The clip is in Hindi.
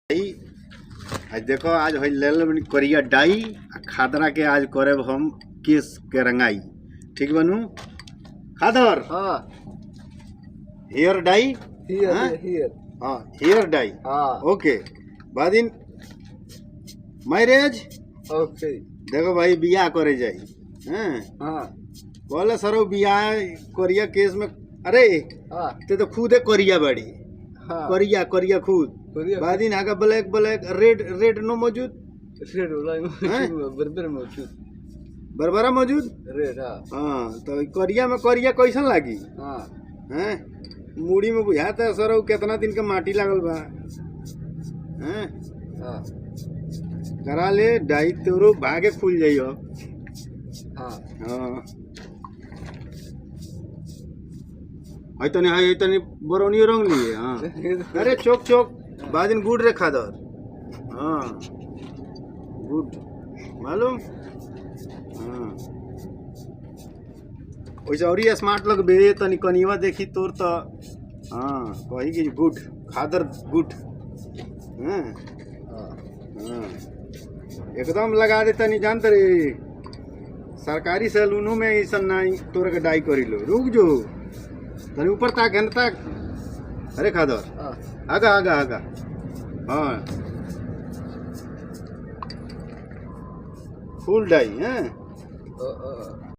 आज देखो आज हो लेल करिया डाई खादरा के आज करब हम केस के रंगाई। ठीक बनू खादर hair dye hair dye okay बादिन मैरिज ओके देखो भाई बियाह करे जाई बोले सरो बियाह करिया केस में अरे ते तो खुदे करिया बड़ी करिया करिया खुद बादिन आगा ब्लैक ब्लैक रेड रेड नो मौजूद रेड बरबर मौजूद बरबरा मौजूद रेड तो करिया में करिया कैसन लागी हैं मुड़ी में बुझाता सर कितना दिन का माटी लागल बा हैं करा ले डाई तोरो भागे खुल जाइयो है तनी बरौनी रंग लिए अरे चौक चौक बादिन गुड रे खादर गुड मालूम वैसे और ही स्मार्ट लग बे तनी कनिवा देखी तोर तो कही कि गुड खादर गुड एकदम लगा दे तनी जानत रे सरकारी सैलूनों में ऐसा नहीं तोर के डाई करी लो रुक जो तनी ऊपर ताक है ताक अरे खादर आगा आगा आगा फुल डाई हैं